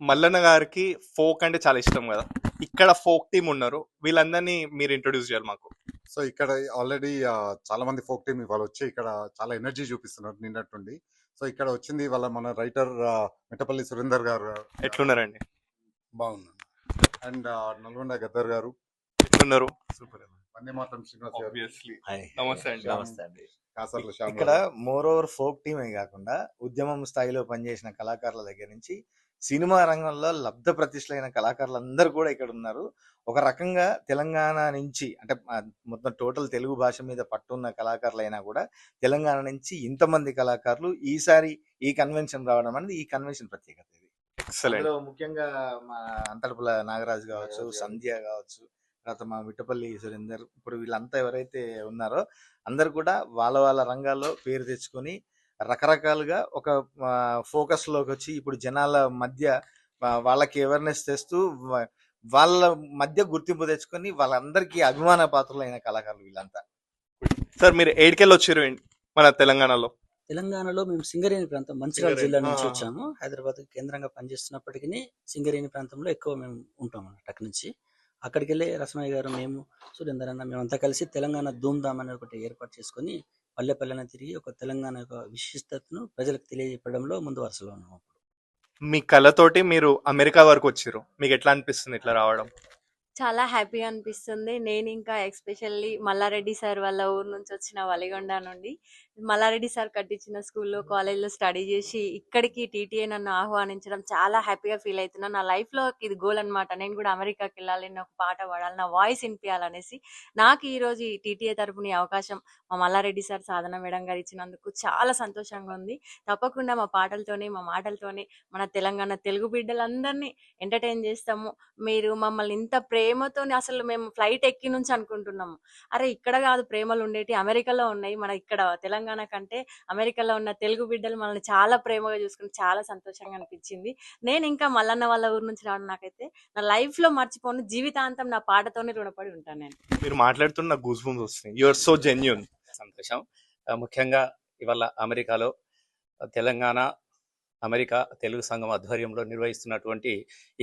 మల్లన్న గారికి ఫోక్ అంటే చాలా ఇష్టం కదా. ఇక్కడ ఫోక్ టీం ఉన్నారు, వీళ్ళందరినీ మీరు ఇంట్రొడ్యూస్ చేయాలి మాకు. సో ఇక్కడ ఆల్రెడీ చాలా మంది ఫోక్ టీమ్ ఇవాళ వచ్చి ఇక్కడ చాలా ఎనర్జీ చూపిస్తున్నారు నిన్నటి నుండి. సో ఇక్కడ వచ్చింది వాళ్ళ మన రైటర్ మిట్టపల్లి సురేందర్ గారు. ఎట్లున్నారండి? బాగున్నాను. అండ్ నల్గొండ గద్దర్ గారు ఎట్లున్నారు? సూపర్. వందే మాత్రం శ్రీనివాస్ గారు. Obviously. హాయ్. నమస్తే అండి. నమస్తే అండి. కాసర్ల శ్యామ్ ఇక్కడ గారు. మోర్ ఓవర్ ఫోక్ టీమే కాకుండా ఉద్యమం స్థాయిలో పనిచేసిన కళాకారుల దగ్గర నుంచి సినిమా రంగంలో లబ్ధ ప్రతిష్ఠలైన కళాకారులందరూ కూడా ఇక్కడ ఉన్నారు. ఒక రకంగా తెలంగాణ నుంచి అంటే మొత్తం టోటల్ తెలుగు భాష మీద పట్టున్న కళాకారులైనా కూడా తెలంగాణ నుంచి ఇంతమంది కళాకారులు ఈసారి ఈ కన్వెన్షన్ రావడం అనేది ఈ కన్వెన్షన్ ప్రత్యేకత. ఇది ఎక్సలెంట్. అందులో ముఖ్యంగా మా అంతటపుల నాగరాజు కావచ్చు, సంధ్య కావచ్చు, తర్వాత మా మిట్టపల్లి సురేందర్, ఇప్పుడు వీళ్ళంతా ఎవరైతే ఉన్నారో అందరు కూడా వాళ్ళ వాళ్ళ రంగాల్లో పేరు తెచ్చుకొని రకరకాలుగా ఒక ఫోకస్ లోకి వచ్చి ఇప్పుడు జనాల మధ్య వాళ్ళకి అవేర్నెస్ తెస్తూ వాళ్ళ మధ్య గుర్తింపు తెచ్చుకొని వాళ్ళందరికీ అభిమాన పాత్రులైన కళాకారులు వీళ్ళంతా. సార్ మీరు ఏడికెళ్ళి వచ్చారు మన తెలంగాణలో? తెలంగాణలో మేము సింగరేణి ప్రాంతం మంచిర్యాల జిల్లా నుంచి ఆ. వచ్చాము. హైదరాబాద్ కేంద్రంగా పనిచేస్తున్నప్పటికీ సింగరేణి ప్రాంతంలో ఎక్కువ మేము ఉంటాం అన్నట్టు. అక్కడి నుంచి అక్కడికి వెళ్ళి రసమయ్య గారు, మేము, సురేందర్ అన్న, మేమంతా కలిసి తెలంగాణ ధూమ్ధామ్ అనే ఒకటి ఏర్పాటు చేసుకొని పల్లె పల్లెన తిరిగి ఒక తెలంగాణ యొక్క విశిష్టతను ప్రజలకు తెలియజెప్పడంలో ముందు వరుసలో ఉన్నాము. మీ కళతోటి మీరు అమెరికా వరకు వచ్చారు, మీకు ఎట్లా అనిపిస్తుంది ఇట్లా రావడం? చాలా హ్యాపీగా అనిపిస్తుంది. నేను ఇంకా ఎస్పెషల్లీ మల్లారెడ్డి సార్ వాళ్ళ ఊరు నుంచి వచ్చిన వలిగొండ నుండి మల్లారెడ్డి సార్ కట్టించిన స్కూల్లో కాలేజ్లో స్టడీ చేసి ఇక్కడికి టీటీఏ నన్ను ఆహ్వానించడం చాలా హ్యాపీగా ఫీల్ అవుతున్నాను. నా లైఫ్లో ఇది గోల్ అనమాట. నేను కూడా అమెరికాకి వెళ్ళాలి, నేను ఒక పాట పాడాలి, నా వాయిస్ వినిపించాలనేసి నాకు ఈరోజు ఈ టీటీఏ తరపున ఈ అవకాశం మా మల్లారెడ్డి సార్, సాధన మేడం గారు ఇచ్చినందుకు చాలా సంతోషంగా ఉంది. తప్పకుండా మా పాటలతోనే, మా మాటలతోనే మన తెలంగాణ తెలుగు బిడ్డలందరినీ ఎంటర్టైన్ చేస్తాము. మీరు మమ్మల్ని ఇంత ప్రేమతో, అసలు మేము ఫ్లైట్ ఎక్కి నుంచి అనుకుంటున్నాము, అరే ఇక్కడ కాదు ప్రేమలు ఉండేటి అమెరికాలో ఉన్నాయి, మన ఇక్కడ తెలంగాణ కంటే అమెరికాలో ఉన్న తెలుగు బిడ్డలు మనల్ని చాలా ప్రేమగా చూసుకుని చాలా సంతోషంగా అనిపించింది. నేను ఇంకా మల్లన్న వాళ్ళ ఊరు నుంచి రావడం నాకైతే నా లైఫ్ లో మర్చిపోను, జీవితాంతం నా పాటతోనే రుణపడి ఉంటాను. నేను మీరు మాట్లాడుతున్న గూస్ బంప్స్ వస్తున్నాయి. You are so genuine. సంతోషం. ముఖ్యంగా ఇవాళ అమెరికాలో తెలంగాణ అమెరికా తెలుగు సంఘం ఆధ్వర్యంలో నిర్వహిస్తున్నటువంటి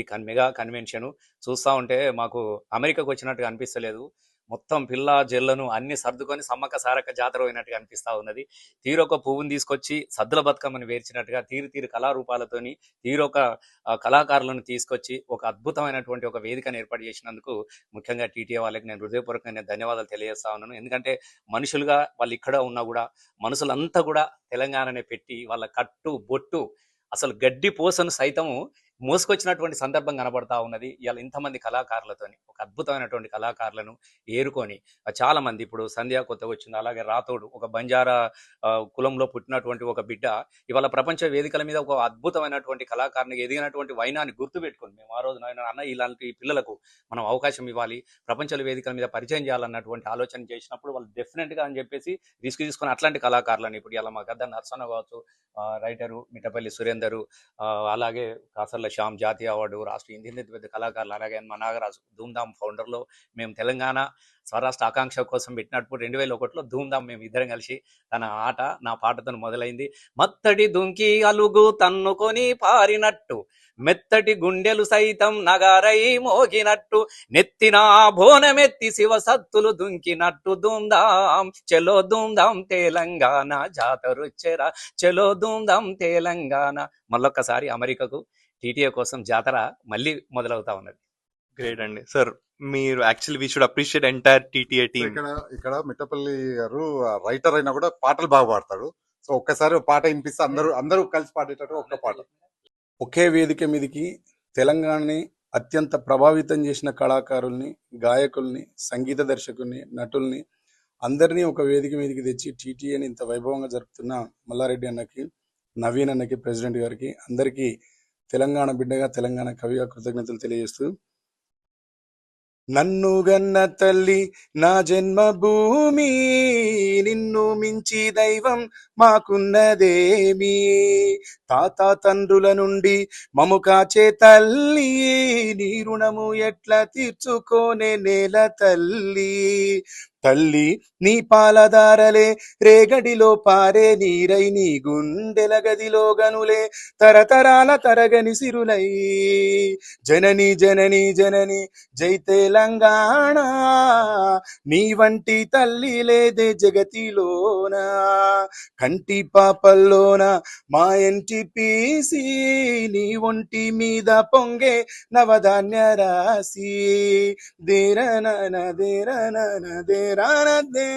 ఈ మెగా కన్వెన్షన్ చూస్తూ ఉంటే మాకు అమెరికాకు వచ్చినట్టుగా అనిపిస్తలేదు. మొత్తం పిల్ల జల్లను అన్ని సర్దుకొని సమ్మక్క సారక్క జాతర అయినట్టుగా అనిపిస్తూ ఉన్నది. తీరొక పువ్వుని తీసుకొచ్చి సద్దుల బతుకమ్మని వేర్చినట్టుగా తీరు కళారూపాలతోని తీరొక కళాకారులను తీసుకొచ్చి ఒక అద్భుతమైనటువంటి ఒక వేదికను ఏర్పాటు చేసినందుకు ముఖ్యంగా టీటీఏ వాళ్ళకి నేను హృదయపూర్వకంగా ధన్యవాదాలు తెలియజేస్తా ఉన్నాను. ఎందుకంటే మనుషులుగా వాళ్ళు ఇక్కడ ఉన్నా కూడా మనసులంతా కూడా తెలంగాణనే పెట్టి వాళ్ళ కట్టు బొట్టు అసలు గడ్డి పోసను సైతము మోసుకొచ్చినటువంటి సందర్భం కనబడతా ఉన్నది. ఇవాళ ఇంతమంది కళాకారులతోని ఒక అద్భుతమైనటువంటి కళాకారులను ఏరుకొని చాలా మంది, ఇప్పుడు సంధ్య కొత్తగా వచ్చింది, అలాగే రాతోడు ఒక బంజారా కులంలో పుట్టినటువంటి ఒక బిడ్డ ఇవాళ ప్రపంచ వేదికల మీద ఒక అద్భుతమైనటువంటి కళాకారునికి ఎదిగినటువంటి వైనాన్ని గుర్తుపెట్టుకుని మేము ఆ రోజు అన్న ఇలాంటి పిల్లలకు మనం అవకాశం ఇవ్వాలి, ప్రపంచ వేదికల మీద పరిచయం చేయాలన్నటువంటి ఆలోచన చేసినప్పుడు వాళ్ళు డెఫినెట్గా అని చెప్పేసి రిస్క్ తీసుకొని అట్లాంటి కళాకారులను ఇప్పుడు ఇలా మా గద్ద నర్సన్న కావచ్చు, రైటరు మిట్టపల్లి సురేందరు, అలాగే కాసర్ల శ్యామ్ జాతీయ అవార్డు, రాష్ట్ర హిందీ పెద్ద కళాకారులు, అలాగే మా నాగరాజు ధూమ్ధామ్ ఫౌండర్లో మేము తెలంగాణ స్వరాష్ట్ర ఆకాంక్ష కోసం పెట్టినప్పుడు 2001లో ధూమ్ధామ్ మేము ఇద్దరం కలిసి తన ఆట నా పాటతో మొదలైంది. మత్తడి దుంకి అలుగు తన్నుకొని పారినట్టు మెత్తటి గుండెలు సైతం నగారై మోగినట్టు నెత్తిన బోనమెత్తి శివ సత్తులు దుంకినట్టు ధూమ్ధామ్ చెలో ధూమ్ధామ్ తెలంగాణ జాతరొచ్చెరా చెలో ధూమ్ధామ్ తెలంగాణ. మళ్ళొక్కసారి అమెరికాకు టీటీఏ కోసం జాతర మళ్ళీ మొదలవుతా ఉన్నది. గ్రేట్ అండి సార్. మీరు actually we should appreciate entire TTA team. ఇక్కడ మిట్టపల్లి గారు రైటర్ అయినా కూడా పాటలు బాగా పాడతాడు. సో ఒక్కసారి పాట వినిపిస్తే అందరూ కలిసి పాడేటట్టు ఒక్క పాట. ఒకే వేదిక మీదకి తెలంగాణని అత్యంత ప్రభావితం చేసిన కళాకారుల్ని, గాయకుల్ని, సంగీత దర్శకుల్ని, నటుల్ని అందరినీ ఒక వేదిక మీదకి తెచ్చి టీటీఏని ఇంత వైభవంగా జరుపుతున్న మల్లారెడ్డి అన్నకి, నవీన్ అన్నకి, ప్రెసిడెంట్ గారికి, అందరికీ తెలంగాణ బిడ్డగా, తెలంగాణ కవిగా కృతజ్ఞతలు తెలియజేస్తూ, నన్ను గన్న తల్లి నా జన్మభూమి, నిన్ను మించి దైవం మాకున్నదేమి, తాత తండ్రుల నుండి మము కాచే తల్లి, నీ రుణము ఎట్లా తీర్చుకోనే నేల తల్లి, తల్లి నీ పాలదారలే రేగడిలో పారే నీరై నీ గుండెల గదిలో గనులే తరతరాల తరగని సిరులై జనని జనని జనని జై తెలంగాణ నీ వంటి తల్లి లేదే జగతిలోన కంటి పాపల్లోన మా ఇంటి పీసి నీ ఒంటి మీద పొంగే నవధాన్య రాసి దేరనన దేరనన దేరాన దే